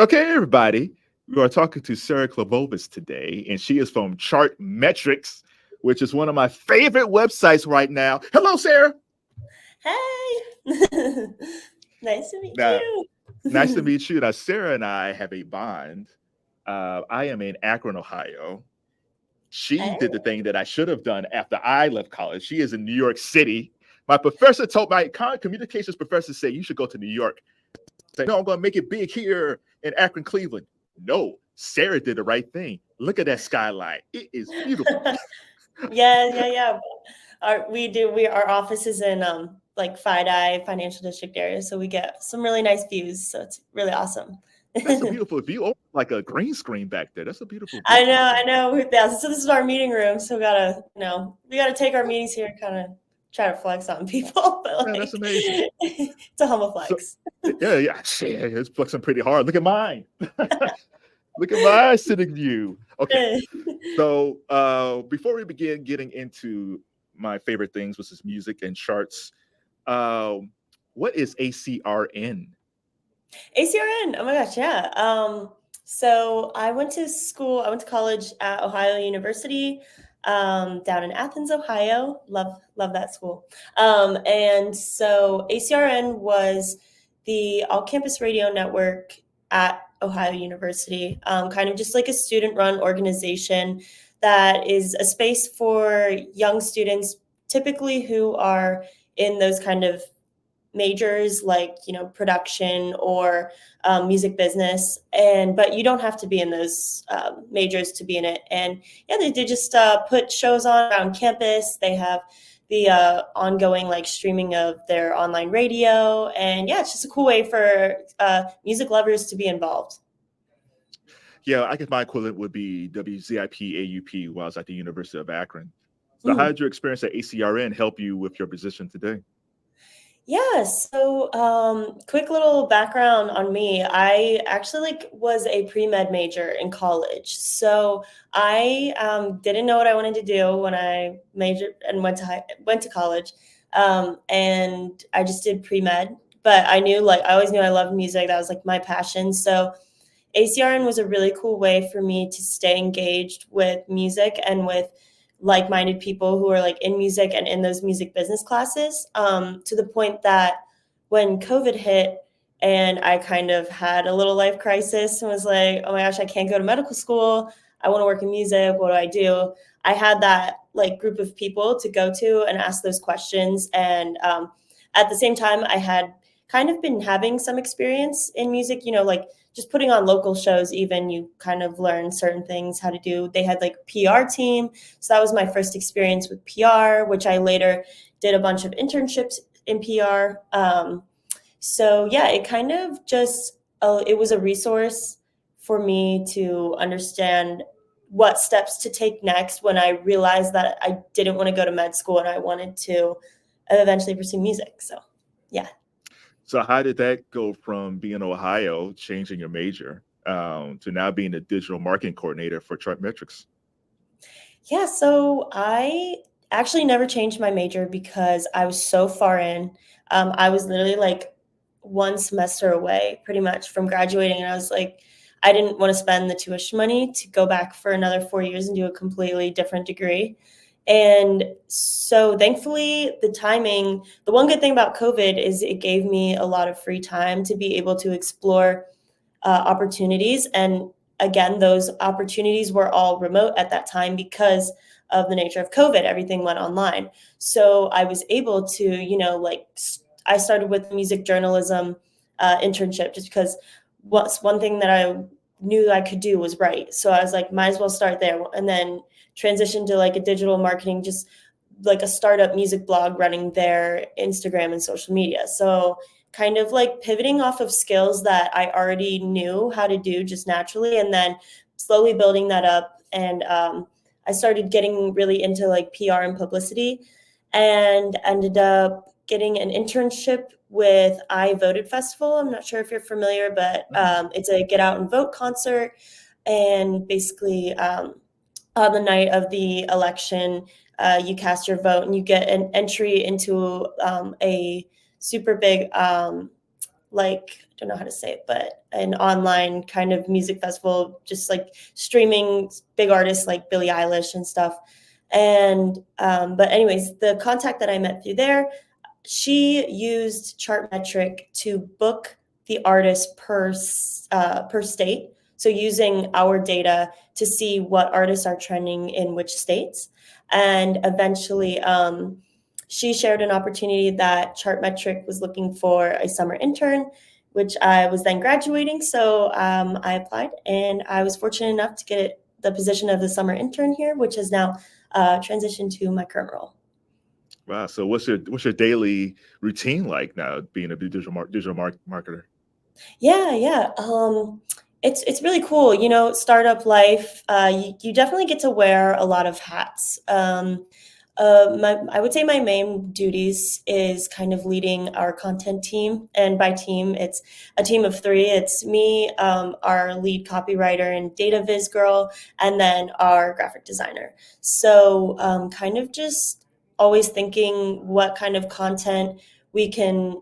Okay, everybody. We are talking to Sarah Kloboves today, and she is from Chartmetrics, which is one of my favorite websites right now. Hello, Sarah. Hey, nice to meet Now, nice to you. meet you. Now, Sarah and I have a bond. I am in Akron, Ohio. She Hey, did the thing that I should have done after I left college. She is in New York City. My professor told my communications professor said you should go to New York. Say, no, I'm going to make it big here in Akron, Cleveland. No, Sarah did the right thing. Look at that skyline. It is beautiful. yeah. Our office is in like Fide Financial District area, so we get some really nice views. So it's really awesome. That's a beautiful view. Oh, like a green screen back there. That's a beautiful view. I know. Yeah, so this is our meeting room, so we gotta take our meetings here, kind of try to flex on people, but Man, that's like amazing. it's a humble So, flex. yeah, it's flexing pretty hard. Look at mine. Look at my sitting view. Okay, so before we begin getting into my favorite things, which is music and charts, what is ACRN? ACRN. Oh my gosh, yeah. So I went to school. I went to college at Ohio University, down in Athens, Ohio. Love that school. And so ACRN was the all-campus radio network at Ohio University, kind of just like a student-run organization that is a space for young students, typically who are in those kind of majors like production or music business, but you don't have to be in those majors to be in it. And yeah, they just put shows on around campus. They have the ongoing like streaming of their online radio, and yeah, it's just a cool way for music lovers to be involved. Yeah, I guess my equivalent would be WZIP AUP while I was at the University of Akron. So how Mhm. did your experience at ACRN help you with your position today? Yeah, so quick little background on me. I actually was a pre-med major in college. So I didn't know what I wanted to do when I majored and went to college. And I just did pre-med, but I always knew I loved music. That was like my passion. So ACRN was a really cool way for me to stay engaged with music and with like-minded people who are like in music and in those music business classes, to the point that when COVID hit and I kind of had a little life crisis and was like, oh my gosh, I can't go to medical school. I want to work in music. What do I do? I had that like group of people to go to and ask those questions. And at the same time, I had kind of been having some experience in music, like just putting on local shows. Even you kind of learn certain things how to do. They had like PR team, so that was my first experience with PR, which I later did a bunch of internships in PR. So yeah, it kind of just it was a resource for me to understand what steps to take next when I realized that I didn't want to go to med school and I wanted to eventually pursue music. So yeah. So how did that go from being in Ohio, changing your major, to now being the digital marketing coordinator for Chartmetrics? Yeah, so I actually never changed my major because I was so far in. I was literally like one semester away pretty much from graduating. And I was like, I didn't want to spend the tuition money to go back for another 4 years and do a completely different degree. And so thankfully, the one good thing about COVID is it gave me a lot of free time to be able to explore opportunities. And again, those opportunities were all remote at that time because of the nature of COVID. Everything went online. So I was able to, I started with music journalism internship just because what's one thing that I knew I could do was write. So I was like, might as well start there. And then transition to like a digital marketing, just like a startup music blog running their Instagram and social media. So kind of like pivoting off of skills that I already knew how to do just naturally, and then slowly building that up. And I started getting really into like PR and publicity, and ended up getting an internship with I Voted Festival. I'm not sure if you're familiar, but it's a get out and vote concert. And basically, on the night of the election, you cast your vote and you get an entry into a super big, like don't know how to say it, but an online kind of music festival, just like streaming big artists like Billie Eilish and stuff. And but anyways, the contact that I met through there, she used Chartmetric to book the artist per state. So using our data to see what artists are trending in which states. And eventually, she shared an opportunity that Chartmetric was looking for a summer intern, which I was then graduating. So I applied, and I was fortunate enough to get the position of the summer intern here, which has now transitioned to my current role. Wow. So what's your daily routine like now, being a digital marketer? Yeah. It's really cool. You know, startup life, you definitely get to wear a lot of hats. I would say my main duties is kind of leading our content team. And by team, it's a team of 3. It's me, our lead copywriter and data viz girl, and then our graphic designer. So kind of just always thinking what kind of content we can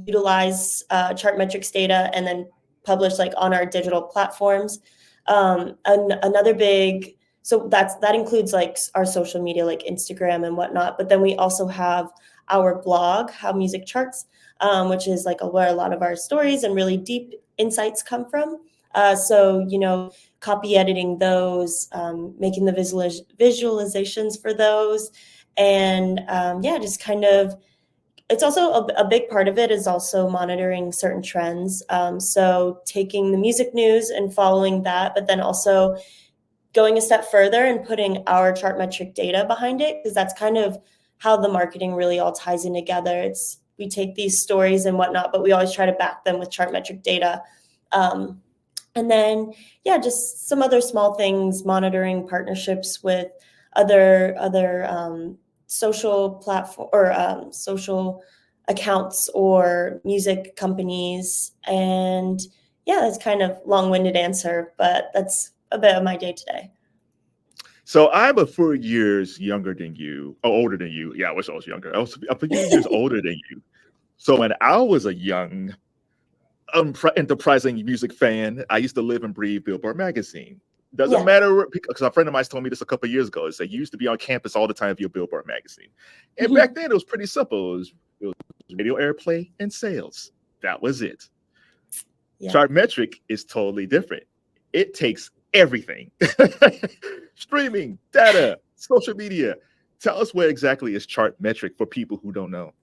utilize Chartmetric's data and then publish like on our digital platforms. Another big, so that includes like our social media, like Instagram and whatnot. But then we also have our blog, How Music Charts, which is like where a lot of our stories and really deep insights come from. So, you know, copy editing those, making the visualizations for those. And yeah, just kind of, it's also a big part of it is also monitoring certain trends. So taking the music news and following that, but then also going a step further and putting our Chartmetric data behind it, because that's kind of how the marketing really all ties in together. We take these stories and whatnot, but we always try to back them with Chartmetric data. And then, yeah, just some other small things, monitoring partnerships with other social platform or social accounts or music companies. And yeah, that's kind of long-winded answer, but that's a bit of my day today. So I'm a few years younger than you, or older than you. Yeah, I wish I was younger. I was a few years older than you. So when I was a young, enterprising music fan, I used to live and breathe Billboard magazine. Doesn't matter, because a friend of mine told me this a couple of years ago. It said you used to be on campus all the time via Billboard magazine. And back then it was pretty simple. It was radio airplay and sales. That was it. Yeah. Chartmetric is totally different. It takes everything. Streaming, data, social media. Tell us what exactly is Chartmetric for people who don't know.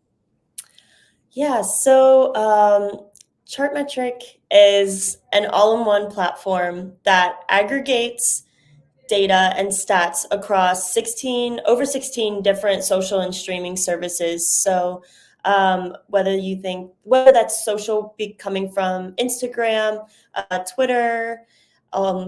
Yeah, so Chartmetric is an all-in-one platform that aggregates data and stats across over 16 different social and streaming services. So whether that's social coming from Instagram, Twitter,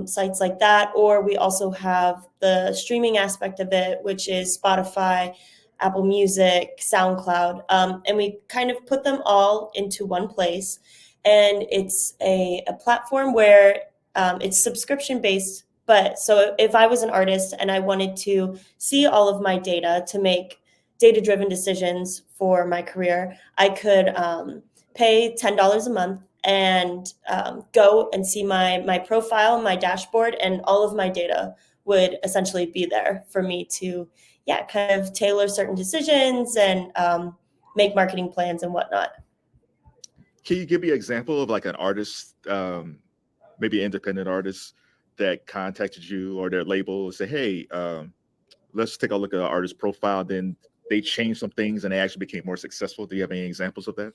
sites like that, or we also have the streaming aspect of it, which is Spotify, Apple Music, SoundCloud, and we kind of put them all into one place. And it's a platform where it's subscription based. But so if I was an artist and I wanted to see all of my data to make data-driven decisions for my career, I could pay $10 a month and go and see my profile, my dashboard, and all of my data would essentially be there for me to, kind of tailor certain decisions and make marketing plans and whatnot. Can you give me an example of like an artist, maybe an independent artist that contacted you or their label and say, hey, let's take a look at an artist's profile. Then they changed some things and they actually became more successful. Do you have any examples of that?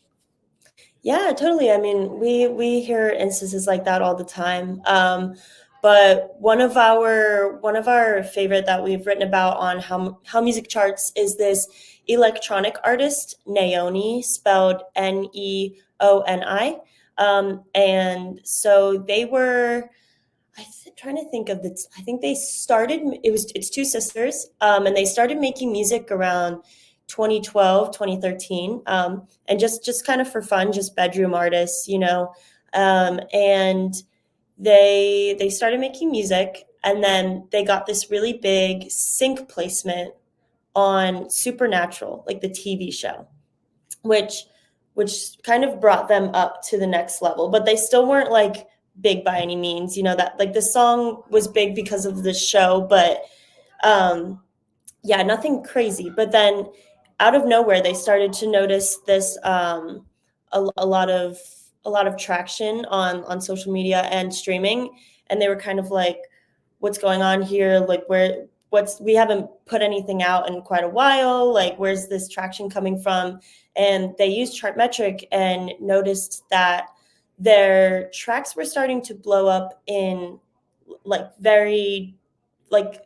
Yeah, totally. I mean, we hear instances like that all the time. But one of our favorite that we've written about on how music charts is this electronic artist, Neoni, spelled Neoni. And so they were, trying to think of this. I think they started, it's 2 sisters, and they started making music around 2012, 2013, and just kind of for fun, just bedroom artists, and they started making music, and then they got this really big sync placement on Supernatural, like the TV show, which which kind of brought them up to the next level. But they still weren't like big by any means. You know, that like the song was big because of the show, but yeah, nothing crazy. But then out of nowhere, they started to notice this a lot of traction on social media and streaming, and they were kind of like, what's going on here? Like, we haven't put anything out in quite a while. Like, where's this traction coming from? And they used Chartmetric and noticed that their tracks were starting to blow up in like very like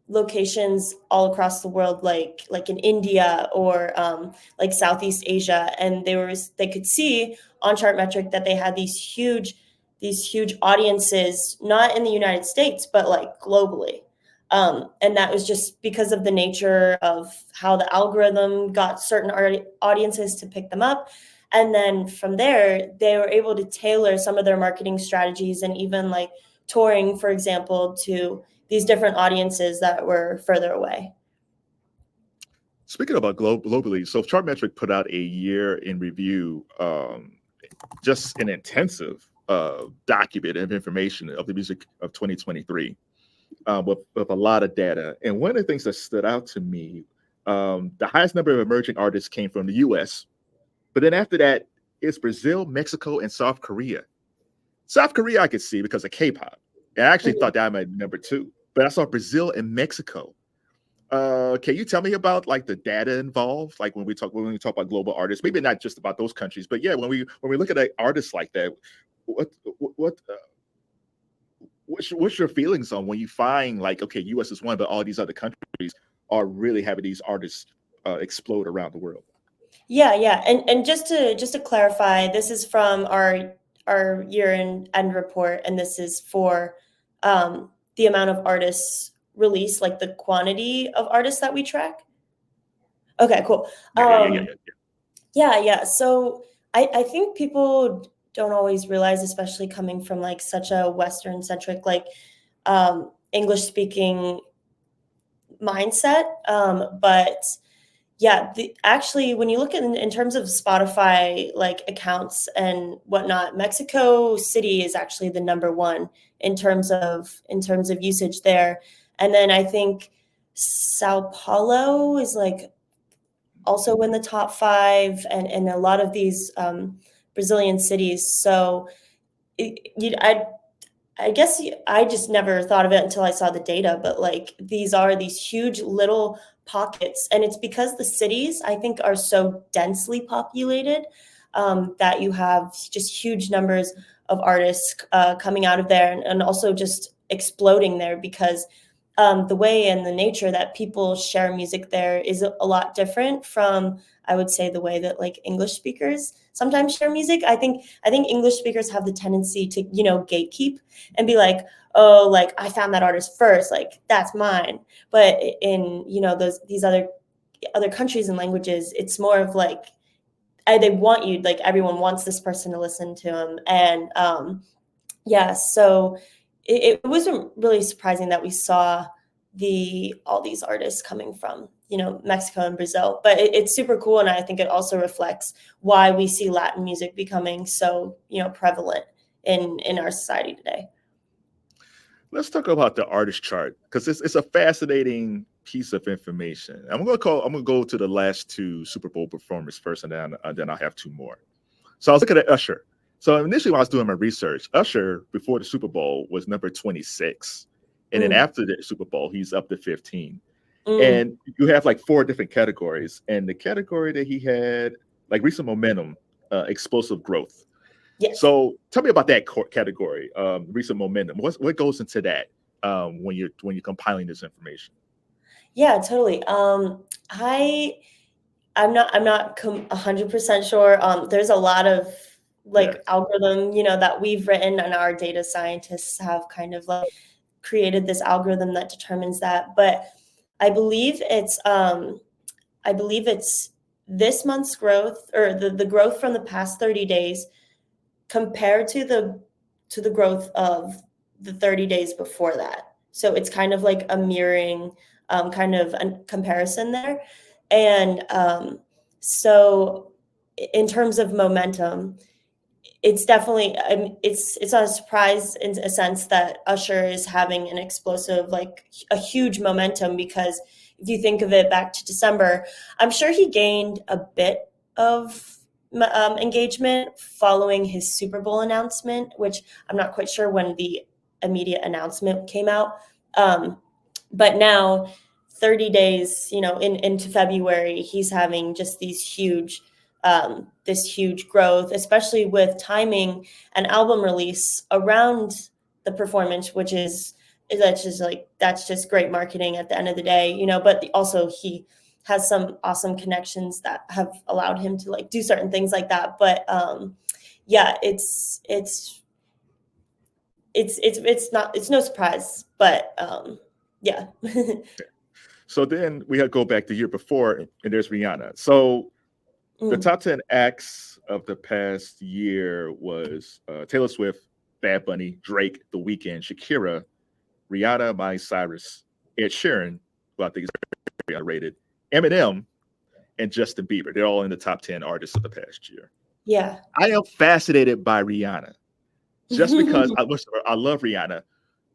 locations all across the world, like in India or like Southeast Asia, and they could see on Chartmetric that they had these huge audiences, not in the United States, but like globally. And that was just because of the nature of how the algorithm got certain audiences to pick them up. And then from there, they were able to tailor some of their marketing strategies and even like touring, for example, to these different audiences that were further away. Speaking about globally, so Chartmetric put out a year in review, just an intensive document of information of the music of 2023 with a lot of data. And one of the things that stood out to me, the highest number of emerging artists came from the US, but then after that, it's Brazil, Mexico, and South Korea. South Korea I could see because of K-pop. I actually thought that might be number 2. But I saw Brazil and Mexico. Can you tell me about like the data involved? Like when we talk about global artists, maybe not just about those countries, but yeah, when we look at artists like that, what's your feelings on when you find like, okay, US is one, but all these other countries are really having these artists explode around the world? Yeah, and just to clarify, this is from our year-end report, and this is for the amount of artists released, like the quantity of artists that we track. Okay, cool. Yeah. So I think people don't always realize, especially coming from like such a Western centric, like English speaking mindset. But yeah, actually, when you look in terms of Spotify like accounts and whatnot, Mexico City is actually the number 1 in terms of usage there, and then I think Sao Paulo is like also in the top 5, and a lot of these Brazilian cities. So I guess I just never thought of it until I saw the data, but like these are these huge little pockets, and it's because the cities, I think, are so densely populated that you have just huge numbers of artists coming out of there, and also just exploding there because the way and the nature that people share music there is a lot different from, I would say, the way that like English speakers sometimes share music. I think English speakers have the tendency to, gatekeep and be like, oh, like I found that artist first, like that's mine. But in, these other countries and languages, it's more of like, they want you, like everyone wants this person to listen to them. And yeah, so it wasn't really surprising that we saw all these artists coming from, Mexico and Brazil, but it's super cool. And I think it also reflects why we see Latin music becoming so, prevalent in our society today. Let's talk about the artist chart, because it's a fascinating piece of information. I'm gonna go to the last 2 Super Bowl performers first, and then I'll have 2 more. So I was looking at Usher. So initially when I was doing my research, Usher before the Super Bowl was number 26. And then after the Super Bowl, he's up to 15. And you have like 4 different categories. And the category that he had, like recent momentum, explosive growth. Yes. So tell me about that category, recent momentum. What goes into that when you're compiling this information? Yeah, totally. I'm not 100% sure. There's a lot of algorithm, that we've written, and our data scientists have kind of like created this algorithm that determines that. But I believe it's this month's growth, or the growth from the past 30 days compared to the growth of the 30 days before that. So it's kind of like a mirroring kind of a comparison there. And so in terms of momentum, it's definitely, it's not a surprise in a sense that Usher is having an explosive, like a huge momentum, because if you think of it back to December, I'm sure he gained a bit of engagement following his Super Bowl announcement, which I'm not quite sure when the immediate announcement came out. But now 30 days, into February, he's having just these huge this huge growth, especially with timing an album release around the performance, which is that's just great marketing at the end of the day, but also he has some awesome connections that have allowed him to like do certain things like that. But yeah, it's no surprise, but yeah. So then we had to go back the year before, and there's Rihanna. So the top 10 acts of the past year was Taylor Swift, Bad Bunny, Drake, The Weeknd, Shakira, Rihanna, Mylie Cyrus, Ed Sheeran, who I think is very underrated, Eminem, and Justin Bieber. They're all in the top 10 artists of the past year. Yeah. I am fascinated by Rihanna just because I love Rihanna.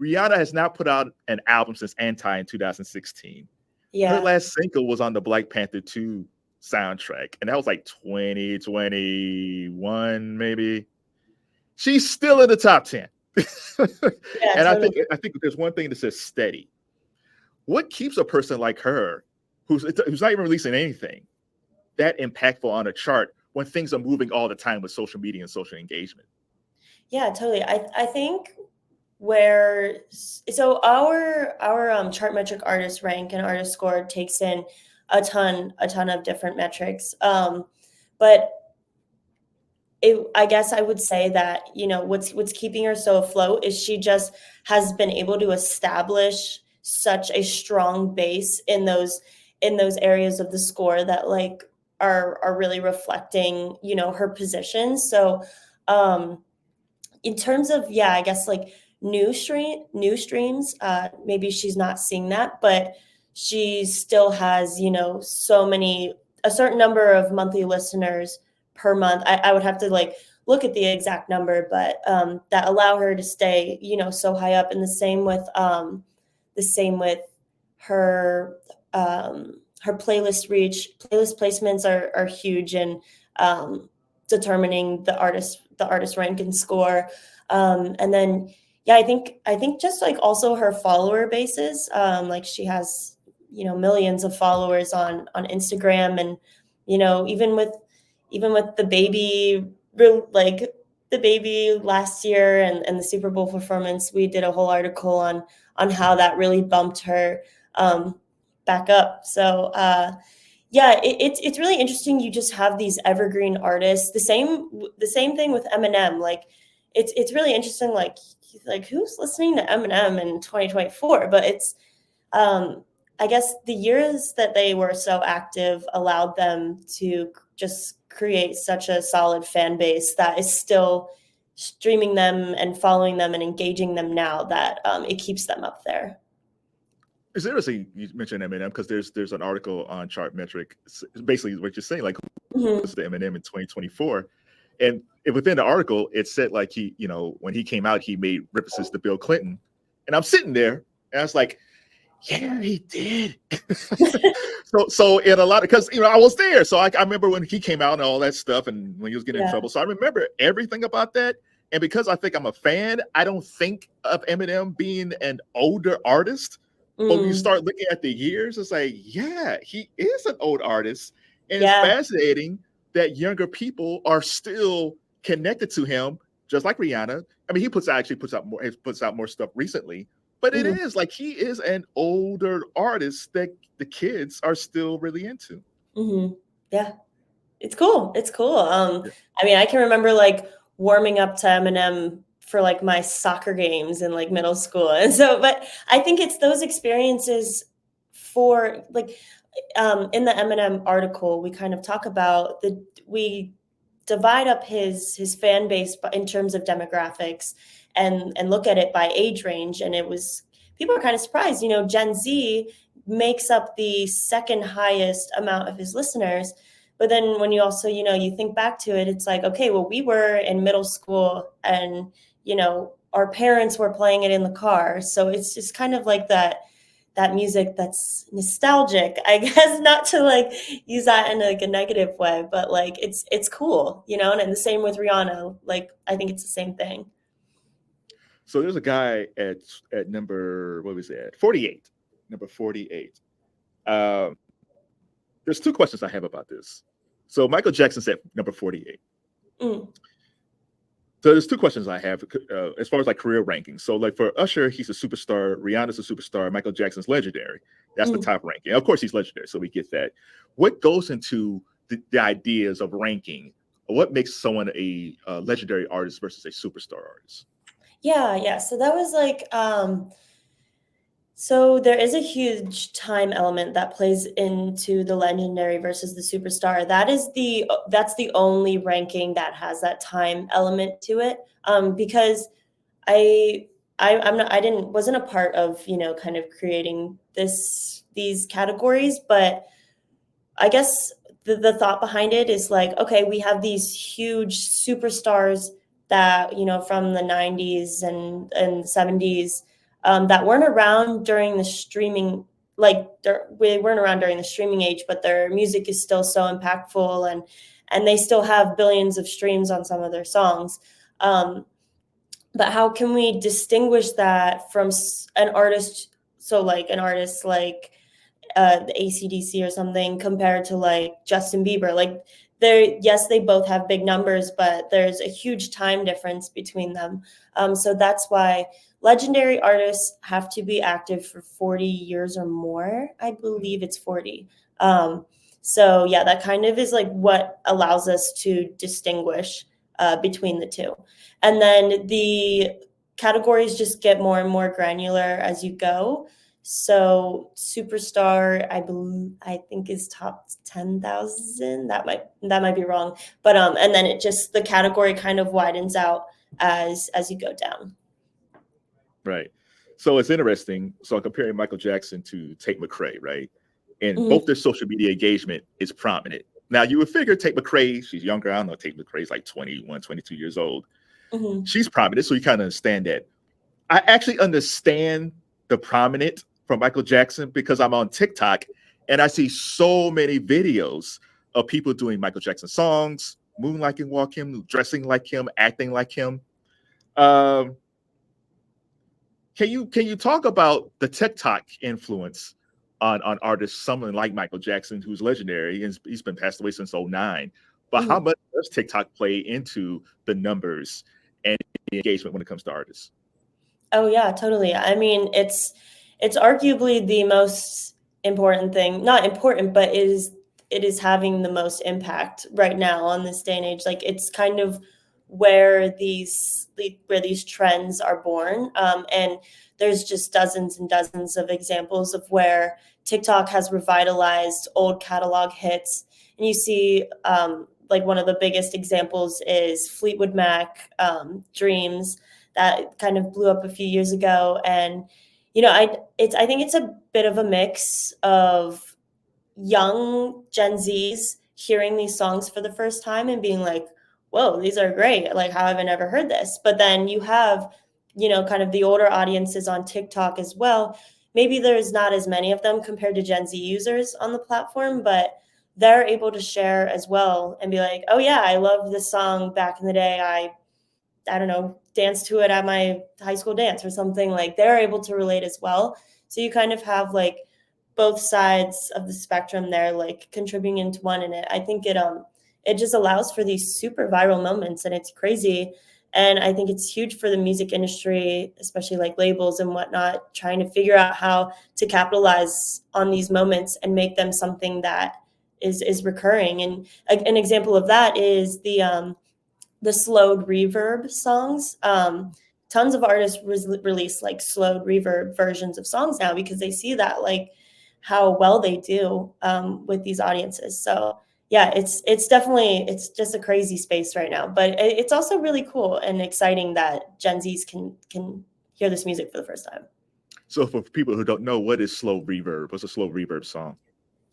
Rihanna has not put out an album since Anti in 2016. Yeah. Her last single was on the Black Panther 2 soundtrack, and that was like 2021 maybe. She's still in the top 10. Yeah, and totally. I think there's one thing that says steady. What keeps a person like her, who's not even releasing anything, that impactful on a chart when things are moving all the time with social media and social engagement? Yeah, totally. I think our Chartmetric artist rank and artist score takes in a ton of different metrics. But I guess I would say that, what's keeping her so afloat is she just has been able to establish such a strong base in those areas of the score that like are really reflecting, her position. So in terms of, I guess like new streams, maybe she's not seeing that, but she still has, a certain number of monthly listeners per month. I would have to like look at the exact number, but that allow her to stay, so high up. And the same with her her playlist reach. Playlist placements are huge in determining the artist rank and score. And then I think just like also her follower bases, like she has, millions of followers on Instagram, and even with the baby, like the baby last year and the Super Bowl performance, we did a whole article on how that really bumped her back up. So it's really interesting. You just have these evergreen artists. The same thing with Eminem. Like it's really interesting. Like who's listening to Eminem in 2024? But it's I guess the years that they were so active allowed them to just create such a solid fan base that is still streaming them and following them and engaging them now, that it keeps them up there. It's interesting you mentioned Eminem, because there's an article on Chartmetric, basically what you're saying, like who was the Eminem in 2024, and within the article it said like he, when he came out, he made references to Bill Clinton, and I'm sitting there and I was like, yeah, he did. so in a lot of, because I was there, so I remember when he came out and all that stuff, and when he was getting in trouble. So I remember everything about that. And because I think I'm a fan, I don't think of Eminem being an older artist. But when you start looking at the years, it's like, yeah, he is an old artist. And it's fascinating that younger people are still connected to him, just like Rihanna. I mean, he puts out more stuff recently. But it is like he is an older artist that the kids are still really into. Yeah, it's cool. I mean, I can remember like warming up to Eminem for like my soccer games in like middle school, and so. But I think it's those experiences for like in the Eminem article, we kind of talk about we divide up his fan base in terms of demographics, and look at it by age range. And people are kind of surprised, Gen Z makes up the second highest amount of his listeners, But then when you also, you think back to it, it's like, okay, well, we were in middle school and, our parents were playing it in the car. So it's just kind of like that music that's nostalgic, I guess, not to like use that in like a negative way, but like it's cool, and the same with Rihanna. Like, I think it's the same thing. So there's a guy at number, what was that? 48. Number 48. There's two questions I have about this. So Michael Jackson's at number 48. Mm. So there's two questions I have as far as like career rankings. So like for Usher, he's a superstar. Rihanna's a superstar. Michael Jackson's legendary. That's the top ranking. Of course, he's legendary, so we get that. What goes into the ideas of ranking? What makes someone a legendary artist versus a superstar artist? Yeah. So that was like, so there is a huge time element that plays into the legendary versus the superstar. That's the only ranking that has that time element to it. Because wasn't a part of, kind of creating these categories, but I guess the thought behind it is like, okay, we have these huge superstars that, from the 90s and 70s, that weren't around during the streaming, we weren't around during the streaming age, but their music is still so impactful, and they still have billions of streams on some of their songs. But how can we distinguish that from an artist? So like an artist like the AC/DC or something compared to like Justin Bieber, like they both have big numbers, but there's a huge time difference between them. So that's why legendary artists have to be active for 40 years or more. I believe it's 40. So yeah, that kind of is like what allows us to distinguish between the two. And then the categories just get more and more granular as you go. So superstar, I think is top 10,000. That might be wrong, but and then the category kind of widens out as you go down. Right. So it's interesting. So I'm comparing Michael Jackson to Tate Mcrae, right? And both their social media engagement is prominent. Now you would figure Tate Mcrae, she's younger. I don't know, Tate Mcrae is like 21, 22 years old. She's prominent, so you kind of understand that. I actually understand the prominent from Michael Jackson because I'm on TikTok and I see so many videos of people doing Michael Jackson songs, moonlighting like him, dressing like him, acting like him. Can you talk about the TikTok influence on artists, someone like Michael Jackson, who's legendary, and he's been passed away since 2009. But how much does TikTok play into the numbers and the engagement when it comes to artists? Oh yeah, totally. I mean, it's arguably the most important thing. Not important, but it is having the most impact right now on this day and age. Like, it's kind of where these trends are born. And there's just dozens and dozens of examples of where TikTok has revitalized old catalog hits. And you see, like, one of the biggest examples is Fleetwood Mac, Dreams, that kind of blew up a few years ago. And, I think it's a bit of a mix of young Gen Zs hearing these songs for the first time and being like, whoa, these are great. Like, how have I never heard this? But then you have, kind of the older audiences on TikTok as well. Maybe there's not as many of them compared to Gen Z users on the platform, but they're able to share as well and be like, oh yeah, I love this song back in the day. I don't know, dance to it at my high school dance or something. Like, they're able to relate as well. So you kind of have like both sides of the spectrum there, like contributing into one. And I think it just allows for these super viral moments, and it's crazy. And I think it's huge for the music industry, especially like labels and whatnot, trying to figure out how to capitalize on these moments and make them something that is recurring. And an example of that is the slowed reverb songs. Tons of artists release like slowed reverb versions of songs now because they see that, like, how well they do with these audiences. So yeah, it's just a crazy space right now, but it's also really cool and exciting that Gen Zs can hear this music for the first time. So for people who don't know, what is slow reverb? What's a slow reverb song?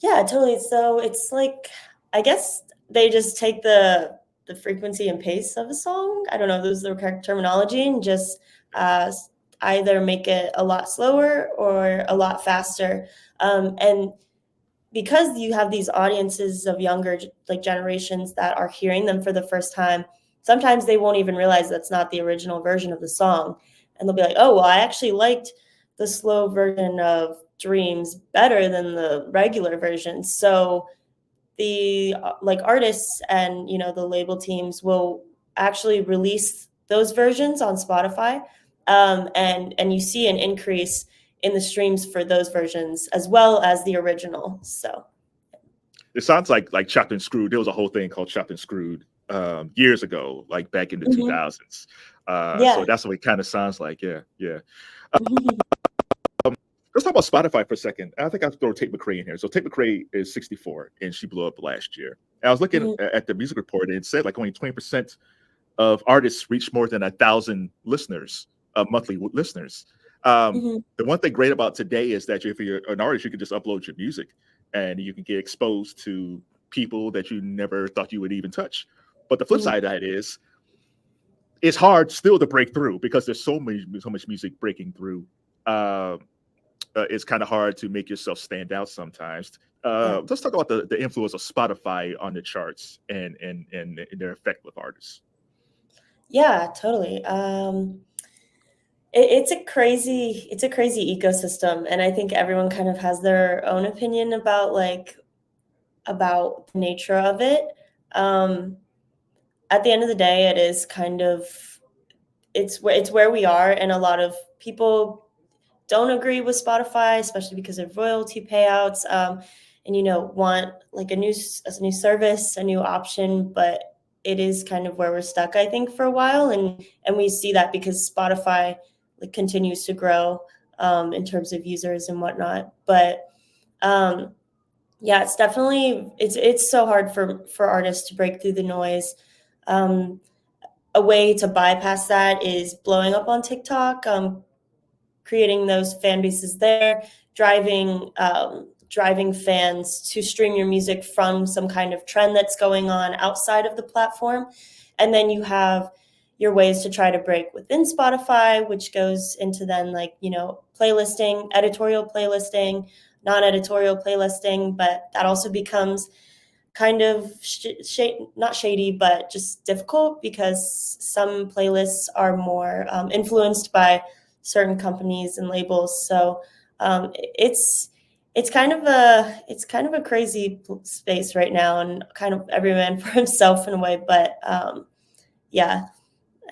Yeah, totally. So it's like, I guess they just take the frequency and pace of a song. I don't know, those are the correct terminology, and just either make it a lot slower or a lot faster. And because you have these audiences of younger like generations that are hearing them for the first time, sometimes they won't even realize that's not the original version of the song, and they'll be like, oh well, I actually liked the slow version of Dreams better than the regular version. So the like artists and the label teams will actually release those versions on Spotify, and you see an increase in the streams for those versions as well as the original. So it sounds like Chopped and Screwed. There was a whole thing called Chopped and Screwed years ago, like back in the 2000s. Yeah. So that's what it kind of sounds like. Yeah. Let's talk about Spotify for a second. I think I'll throw Tate Mcrae in here. So Tate Mcrae is 64, and she blew up last year. And I was looking at the music report, and it said like only 20% of artists reach more than 1,000 listeners, monthly listeners. The one thing great about today is that if you're an artist, you can just upload your music, and you can get exposed to people that you never thought you would even touch. But the flip side of that is, it's hard still to break through because there's so much music breaking through. It's kind of hard to make yourself stand out sometimes. Let's talk about the influence of Spotify on the charts and their effect with artists. Yeah, totally. It's a crazy ecosystem, and I think everyone kind of has their own opinion about the nature of it. At the end of the day, it is kind of it's where we are, and a lot of people don't agree with Spotify, especially because of royalty payouts, and want like a new service, a new option. But it is kind of where we're stuck, I think, for a while, and we see that because Spotify continues to grow in terms of users and whatnot. But yeah, it's definitely it's so hard for artists to break through the noise. A way to bypass that is blowing up on TikTok. Creating those fan bases there, driving fans to stream your music from some kind of trend that's going on outside of the platform. And then you have your ways to try to break within Spotify, which goes into then playlisting, editorial playlisting, non-editorial playlisting, but that also becomes kind of not shady, but just difficult because some playlists are more influenced by certain companies and labels. So it's kind of a crazy space right now, and kind of every man for himself in a way. But yeah,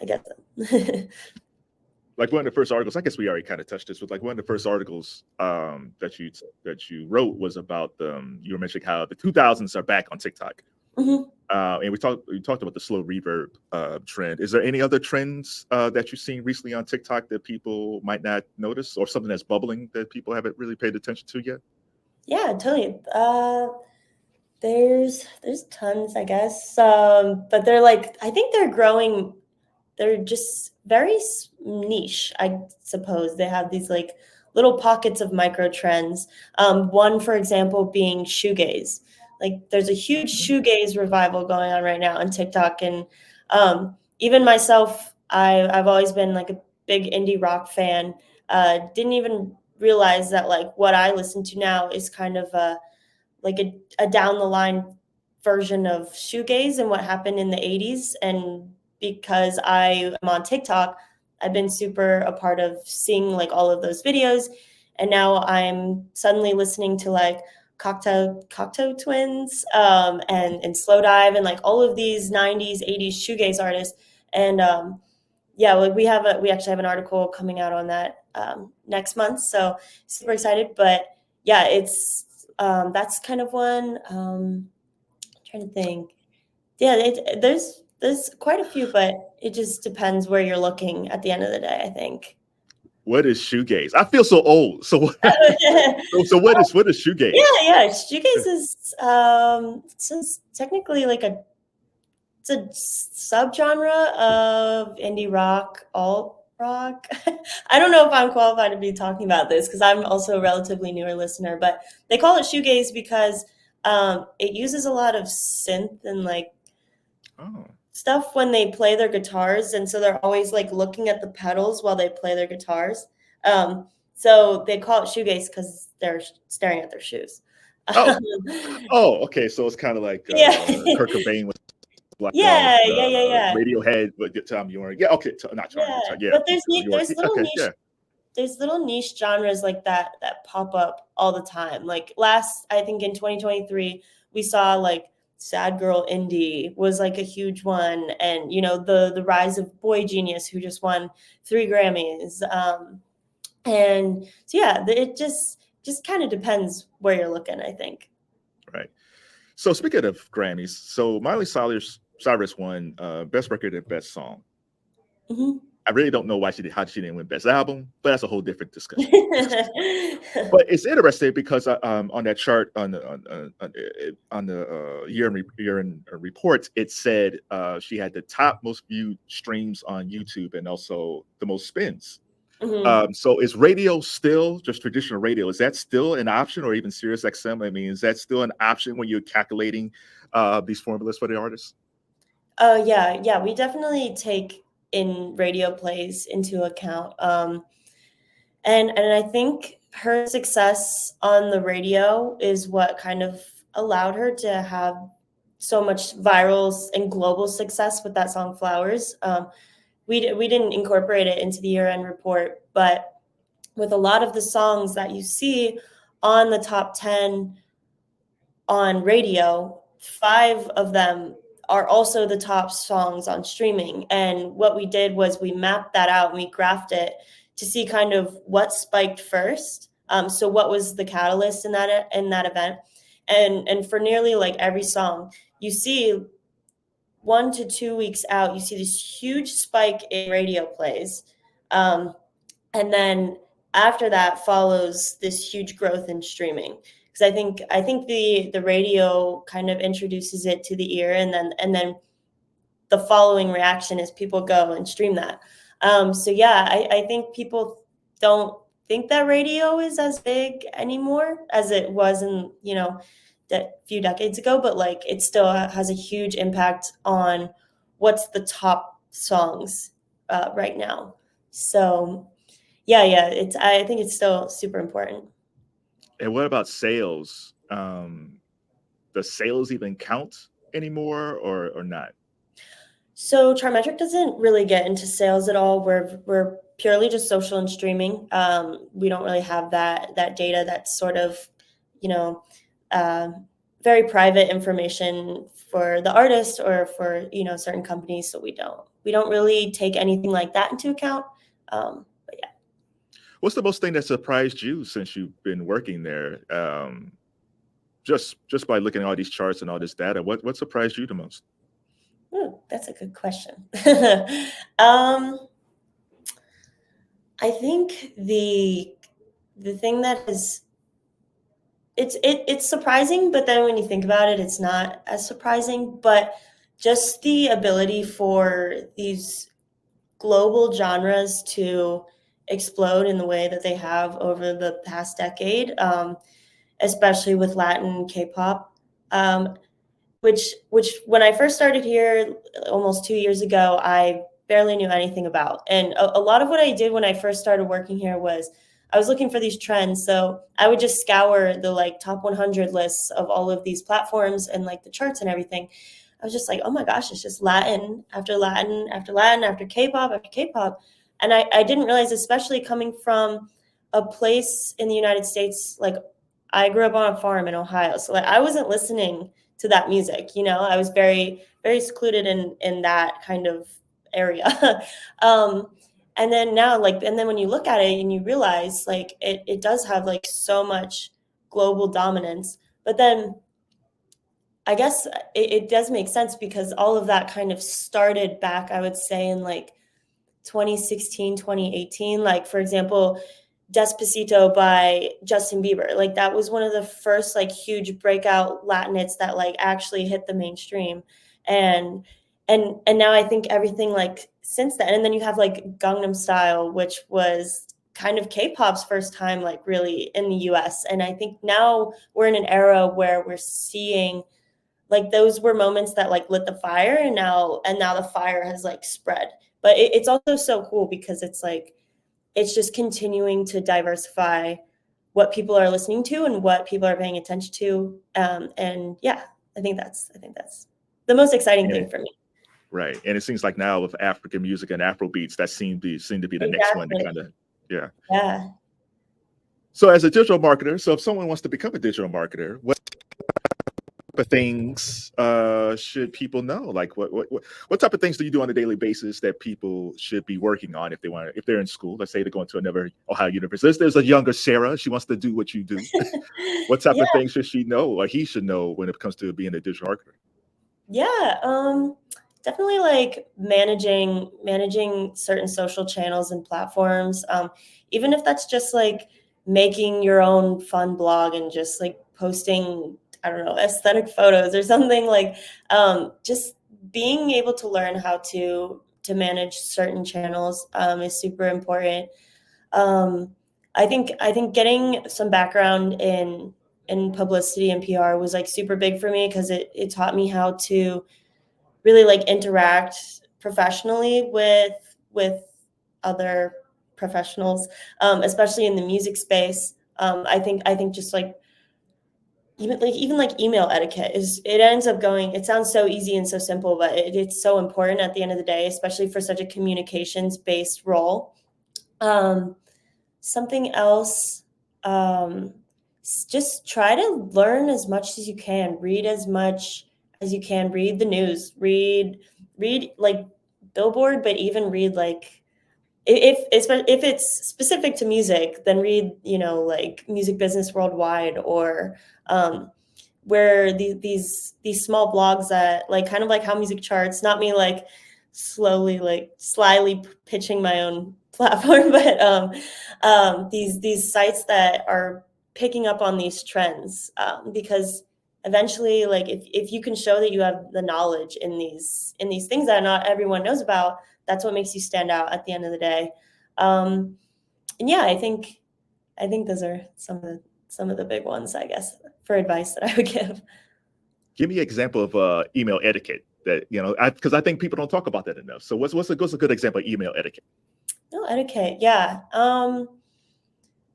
I guess so. Like one of the first articles, I guess we already kind of touched this, with like one of the first articles that you wrote was about you were mentioning how the 2000s are back on TikTok. And we talked about the slow reverb trend. Is there any other trends that you've seen recently on TikTok that people might not notice, or something that's bubbling that people haven't really paid attention to yet? Yeah, totally. There's tons, I guess. But they're I think they're growing. They're just very niche, I suppose. They have these little pockets of micro trends. One, for example, being shoegaze. There's a huge shoegaze revival going on right now on TikTok, and even myself, I've always been a big indie rock fan. Didn't even realize that what I listen to now is kind of a down the line version of shoegaze and what happened in the 80s. And because I am on TikTok, I've been super a part of seeing all of those videos, and now I'm suddenly listening to Cocteau Twins and Slow Dive and all of these 90s, 80s shoegaze artists. And yeah, we actually have an article coming out on that next month, so super excited. But yeah, it's that's kind of one. I'm trying to think. Yeah, there's quite a few, but it just depends where you're looking at the end of the day, I think. What is shoegaze? I feel so old. So what is shoegaze? Yeah. Shoegaze is it's technically it's a subgenre of indie rock, alt rock. I don't know if I'm qualified to be talking about this because I'm also a relatively newer listener, but they call it shoegaze because It uses a lot of synth and like Oh. stuff when they play their guitars, and so they're always like looking at the pedals while they play their guitars. So they call it shoegaze because they're staring at their shoes. Oh. Oh, okay. So it's kind of like Yeah. Kurt Cobain with Black Dog, Yeah. Radiohead, but Tom York. Yeah, okay. Not Tom Yeah, York. Yeah, but there's York. Okay, yeah. there's little niche genres like that that pop up all the time. Like I think in 2023, we saw like sad girl indie was like a huge one, and you know the rise of boy genius who just won 3 Grammys. And so yeah, it just kind of depends where you're looking, I think. Right. So speaking of Grammys, so Mylie Cyrus won Best Record and Best Song. Mm-hmm. I really don't know how she didn't win Best Album, but that's a whole different discussion. But it's interesting because on that chart on the year in reports, it said she had the top most viewed streams on YouTube and also the most spins. Mm-hmm. So is radio still just traditional radio? Is that still an option, or even Sirius XM? I mean, is that still an option when you're calculating these formulas for the artists? Yeah, we definitely take in radio plays into account. And I think her success on the radio is what kind of allowed her to have so much viral and global success with that song Flowers. We didn't incorporate it into the year-end report, but with a lot of the songs that you see on the top 10 on radio, 5 of them are also the top songs on streaming. And what we did was we mapped that out and we graphed it to see kind of what spiked first. So what was the catalyst in that event? And for nearly like every song, you see 1 to 2 weeks out, you see this huge spike in radio plays. And then after that follows this huge growth in streaming. Because I think the radio kind of introduces it to the ear, and then the following reaction is people go and stream that. So yeah, I think people don't think that radio is as big anymore as it was in, you know, that few decades ago, but like it still has a huge impact on what's the top songs right now. So yeah, I think it's still super important. And what about sales? Does sales even count anymore, or not? So Chartmetric doesn't really get into sales at all. We're purely just social and streaming. We don't really have that data that's sort of, you know, very private information for the artist or for, you know, certain companies. So we don't really take anything like that into account. But yeah. What's the most thing that surprised you since you've been working there? Just by looking at all these charts and all this data, what surprised you the most? Ooh, that's a good question. I think the thing that is it's surprising, but then when you think about it, it's not as surprising. But just the ability for these global genres to explode in the way that they have over the past decade, especially with Latin K-pop. Which when I first started here almost 2 years ago, I barely knew anything about. And a lot of what I did when I first started working here was I was looking for these trends. So I would just scour the like top 100 lists of all of these platforms and like the charts and everything. I was just like, oh my gosh, it's just Latin after Latin after Latin after K-pop after K-pop. And I didn't realize, especially coming from a place in the United States, like I grew up on a farm in Ohio. So like I wasn't listening to that music, you know. I was very very secluded in that kind of area. And then now like, and then when you look at it and you realize like it does have like so much global dominance, but then I guess it does make sense because all of that kind of started back, I would say, in like 2016 2018. Like for example, Despacito by Justin Bieber. Like that was one of the first like huge breakout Latin hits that like actually hit the mainstream. And now I think everything like since then, and then you have like Gangnam Style, which was kind of K-pop's first time like really in the US. And I think now we're in an era where we're seeing like those were moments that like lit the fire, and now the fire has like spread. But it's also so cool because it's like it's just continuing to diversify what people are listening to and what people are paying attention to. And yeah, I think that's the most exciting thing for me. Right. And it seems like now with African music and Afro beats, that seem to be the next one to kind of, Yeah. So as a digital marketer, so if someone wants to become a digital marketer, what type of things should people know? Like what type of things do you do on a daily basis that people should be working on if they're in school? Let's say they're going to another Ohio university. There's a younger Sarah. She wants to do what you do. What type of things should she know or he should know when it comes to being a digital marketer? Yeah. Definitely like managing certain social channels and platforms. Even if that's just like making your own fun blog and just like posting, I don't know, aesthetic photos or something, like just being able to learn how to manage certain channels is super important. I think getting some background in publicity and PR was like super big for me because it taught me how to really like interact professionally with other professionals, especially in the music space. I think just like even like email etiquette it sounds so easy and so simple, but it's so important at the end of the day, especially for such a communications based role. Something else, just try to learn as much as you can, read as much as you can, read the news, read like Billboard, but even read like if it's specific to music, then read, like Music Business Worldwide, or where these small blogs that like kind of like How Music Charts, not me like slyly pitching my own platform, but these sites that are picking up on these trends, because eventually, like if you can show that you have the knowledge in these things that not everyone knows about, that's what makes you stand out at the end of the day. And yeah, I think those are some of the big ones, I guess, for advice that I would give. Give me an example of email etiquette that, because I think people don't talk about that enough. So what's a good example of email etiquette? No, etiquette. Yeah.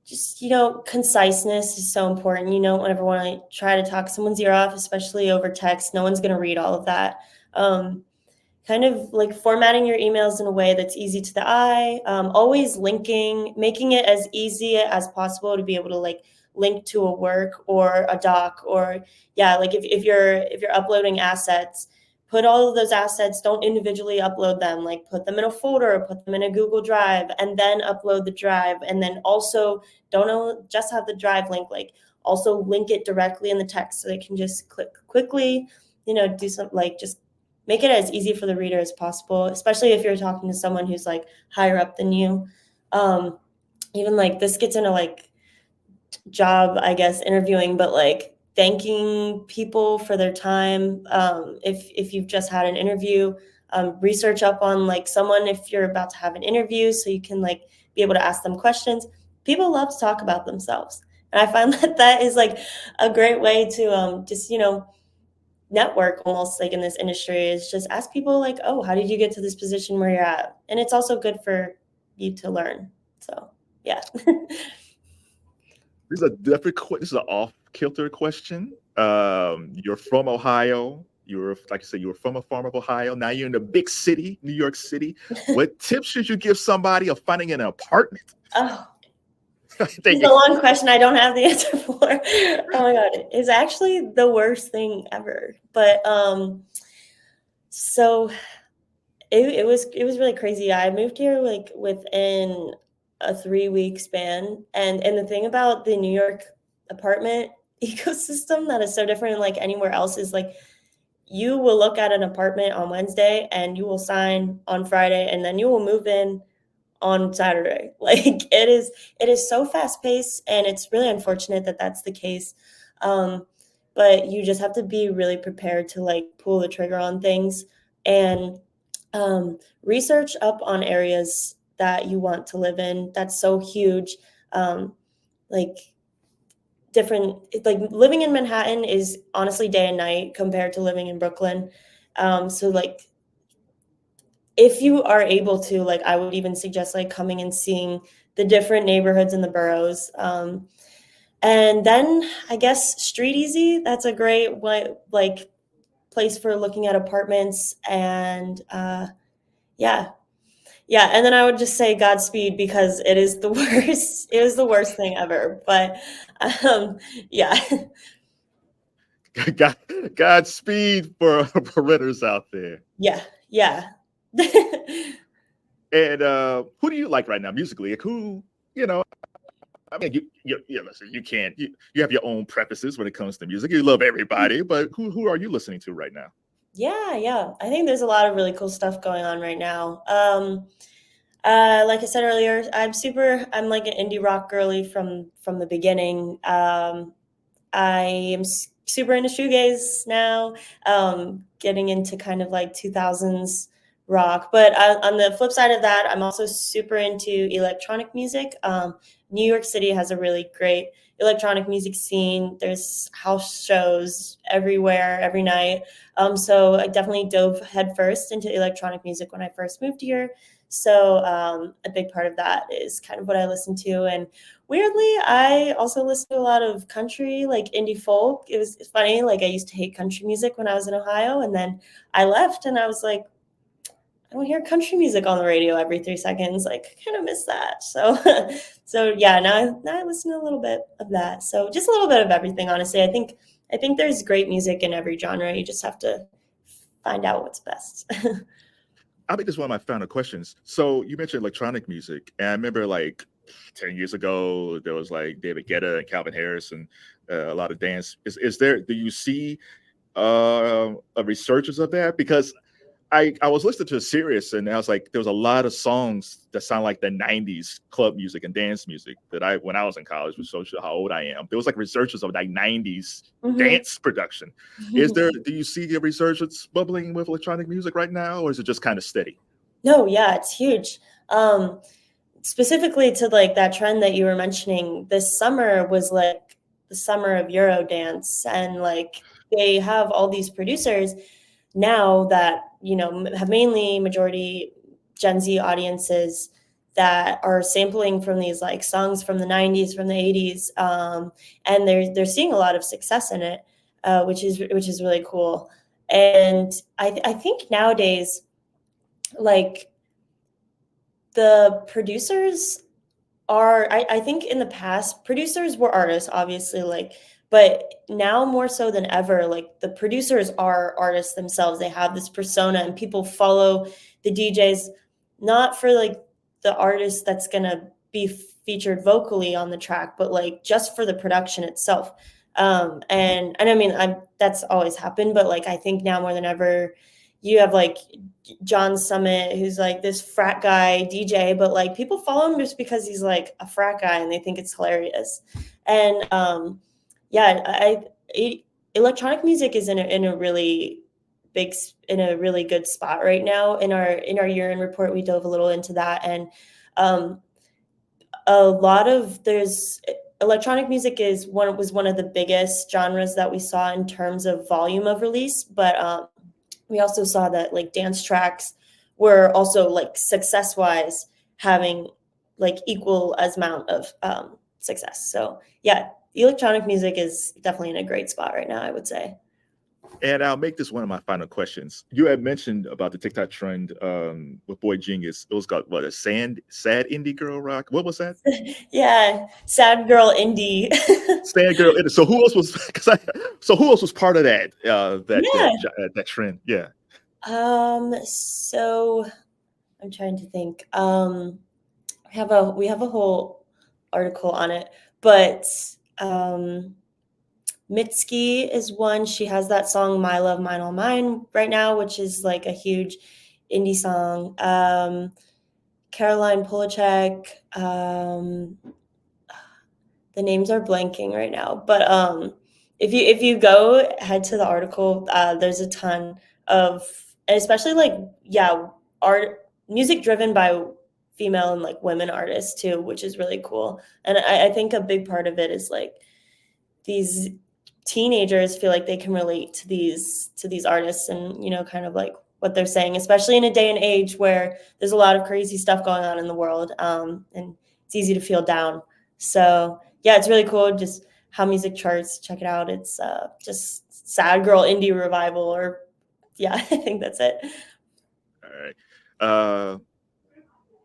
Just, conciseness is so important. Whenever when I try to talk someone's ear off, especially over text, no one's going to read all of that. Kind of like formatting your emails in a way that's easy to the eye, always linking, making it as easy as possible to be able to like link to a work or a doc, or like if you're uploading assets, put all of those assets, don't individually upload them, like put them in a folder, put them in a Google Drive, and then upload the drive. And then also don't just have the drive link, like also link it directly in the text so they can just click quickly, do something like just make it as easy for the reader as possible, especially if you're talking to someone who's like higher up than you. Even like this gets into like job, I guess, interviewing, but like thanking people for their time. If you've just had an interview, research up on like someone if you're about to have an interview so you can like be able to ask them questions. People love to talk about themselves. And I find that is like a great way to just, network almost like in this industry, is just ask people like, oh, how did you get to this position where you're at? And it's also good for you to learn. So yeah. This is an off-kilter question. You're from Ohio. Like I said, you were from a farm of Ohio. Now you're in the big city, New York City. What tips should you give somebody of finding an apartment? Oh, it's a long question I don't have the answer for. Oh my God. It's actually the worst thing ever. But so it was really crazy. I moved here like within a 3-week span. And the thing about the New York apartment ecosystem that is so different like anywhere else is like you will look at an apartment on Wednesday and you will sign on Friday, and then you will move in on Saturday. Like it is so fast paced, and it's really unfortunate that that's the case. But you just have to be really prepared to like pull the trigger on things and research up on areas that you want to live in. That's so huge. Like different, like living in Manhattan is honestly day and night compared to living in Brooklyn. So like if you are able to, like, I would even suggest like coming and seeing the different neighborhoods in the boroughs. And then I guess Street Easy, that's a great like place for looking at apartments. And yeah. Yeah. And then I would just say Godspeed because it is the worst. It was the worst thing ever. But yeah. Godspeed for renters out there. Yeah. Yeah. And who do you like right now musically? Like who, I mean, listen, you have your own preferences when it comes to music. You love everybody, but who are you listening to right now? Yeah. I think there's a lot of really cool stuff going on right now. Like I said earlier, I'm like an indie rock girly from the beginning. I am super into shoegaze now, getting into kind of like 2000s rock. But on the flip side of that, I'm also super into electronic music. New York City has a really great electronic music scene. There's house shows everywhere, every night. So I definitely dove headfirst into electronic music when I first moved here. So a big part of that is kind of what I listen to. And weirdly, I also listen to a lot of country, like indie folk. It's funny, like I used to hate country music when I was in Ohio, and then I left and I was like, I don't hear country music on the radio every 3 seconds. Like, I kind of miss that. So, so yeah, now I listen to a little bit of that. So just a little bit of everything, honestly. I think there's great music in every genre. You just have to find out what's best. I think this is one of my final questions. So you mentioned electronic music, and I remember like 10 years ago, there was like David Guetta and Calvin Harris and a lot of dance. Do you see a resurgence of that? Because I was listening to Sirius, and I was like, there was a lot of songs that sound like the 90s club music and dance music that when I was in college, which shows you how old I am. There was like resurgence of like 90s dance production. Do you see a resurgence bubbling with electronic music right now, or is it just kind of steady? No, yeah, it's huge. Specifically to like that trend that you were mentioning, this summer was like the summer of Eurodance, and like they have all these producers now that, have mainly majority Gen Z audiences that are sampling from these like songs from the 90s, from the 80s. And they're seeing a lot of success in it, which is really cool. And I think nowadays, like the producers are, I think in the past, producers were artists, obviously, like, but now more so than ever, like the producers are artists themselves. They have this persona and people follow the DJs, not for like the artist that's going to be featured vocally on the track, but like just for the production itself. And I mean, that's always happened, but like, I think now more than ever, you have like John Summit, who's like this frat guy DJ, but like people follow him just because he's like a frat guy and they think it's hilarious. And electronic music is in a really good spot right now. In our year-end report, we dove a little into that, and electronic music was one of the biggest genres that we saw in terms of volume of release, but we also saw that like dance tracks were also like success-wise having like equal as amount of success. So yeah, electronic music is definitely in a great spot right now, I would say. And I'll make this one of my final questions. You had mentioned about the TikTok trend with Boy Genius. It was called what, sad indie girl rock? What was that? Yeah, sad girl indie. Sad girl indie. So who else was part of that? That trend? Yeah. So I'm trying to think. We have a whole article on it, but Mitski is one. She has that song "My Love, Mine All Mine" right now, which is like a huge indie song. Caroline Polachek. The names are blanking right now, but if you go head to the article, there's a ton of, and especially like art music driven by female and like women artists too, which is really cool. And I think a big part of it is like these teenagers feel like they can relate to these artists and, you know, kind of like what they're saying, especially in a day and age where there's a lot of crazy stuff going on in the world, and it's easy to feel down. So yeah, it's really cool. Just How Music Charts, check it out. It's just sad girl indie revival, or yeah, I think that's it. All right.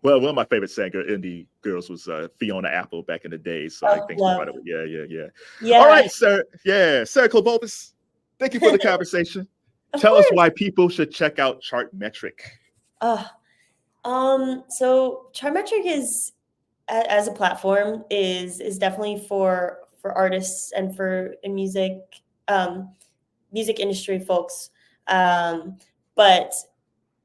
Well, one of my favorite singer indie girls was Fiona Apple back in the day. So I think about it. Yeah. All right, sir. Yeah, Sarah Kloboves, thank you for the conversation. Tell us why people should check out Chartmetric. So Chartmetric is, as a platform, is definitely for artists and for music industry folks. But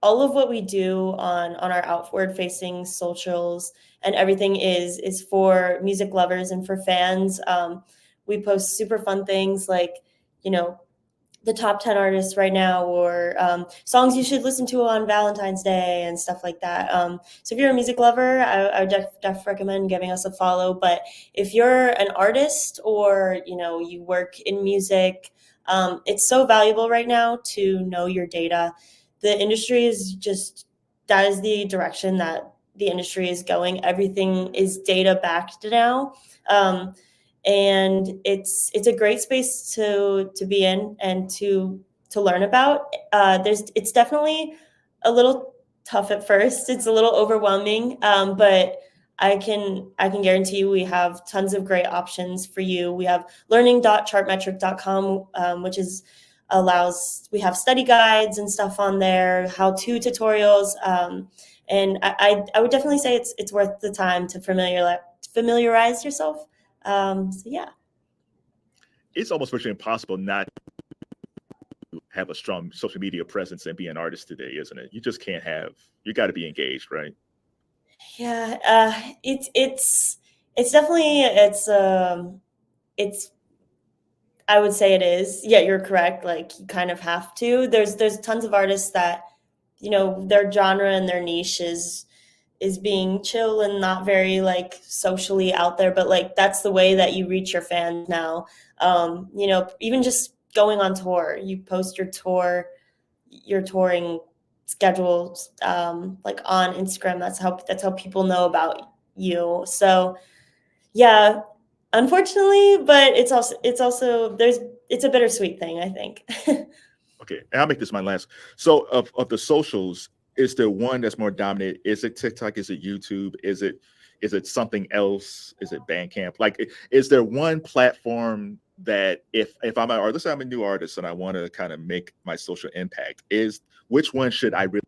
all of what we do on our outward facing socials and everything is for music lovers and for fans. We post super fun things like, you know, the top 10 artists right now, or songs you should listen to on Valentine's Day and stuff like that. So if you're a music lover, I would definitely recommend giving us a follow. But if you're an artist, or, you know, you work in music, it's so valuable right now to know your data. The industry is just, that is the direction that the industry is going. Everything is data backed now. And it's a great space to be in and to learn about. It's definitely a little tough at first. It's a little overwhelming, but I can guarantee you we have tons of great options for you. We have learning.chartmetric.com, which is we have study guides and stuff on there, how-to tutorials, and I would definitely say it's worth the time to familiarize yourself. So yeah, it's almost virtually impossible not to have a strong social media presence and be an artist today, isn't it? You just can't you got to be engaged, right? Yeah, it's definitely I would say it is. Yeah, you're correct. Like, you kind of have to. There's tons of artists that, you know, their genre and their niche is being chill and not very like socially out there, but like that's the way that you reach your fans now. You know, even just going on tour, you post your touring schedules like on Instagram. That's how people know about you. So yeah, unfortunately, but it's also it's a bittersweet thing, I think. Okay, and I'll make this my last. So of the socials, is there one that's more dominant? Is it TikTok? Is it YouTube? Is it something else? Is it Bandcamp? Like, is there one platform that if I'm an artist, I'm a new artist and I want to kind of make my social impact, which one should I really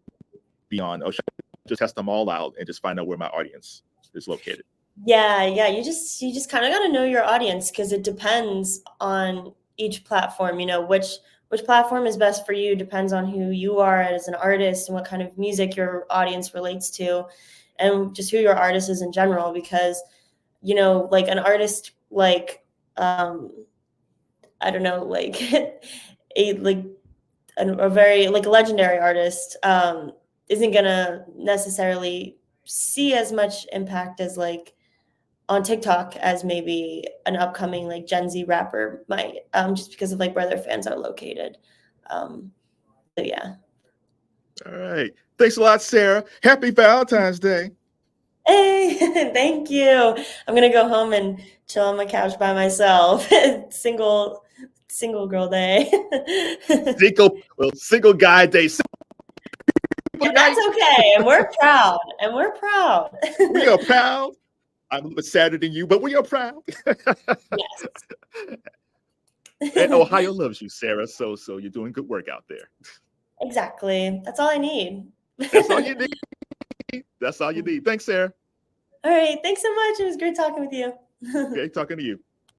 be on? Or should I just test them all out and just find out where my audience is located? Yeah. You just kind of got to know your audience, because it depends on each platform. You know, which platform is best for you depends on who you are as an artist and what kind of music your audience relates to, and just who your artist is in general. Because, you know, like an artist like I don't know, like a very like a legendary artist isn't gonna necessarily see as much impact as like on TikTok as maybe an upcoming like Gen Z rapper might, just because of like where their fans are located. So yeah. All right. Thanks a lot, Sarah. Happy Valentine's Day. Hey, thank you. I'm gonna go home and chill on my couch by myself. Single girl day. Single guy day. And that's okay. And we're proud. We are proud. I'm a little bit sadder than you, but we are proud. Yes. And Ohio loves you, Sarah. So you're doing good work out there. Exactly. That's all I need. That's all you need. That's all you need. Thanks, Sarah. All right. Thanks so much. It was great talking with you. Great talking to you.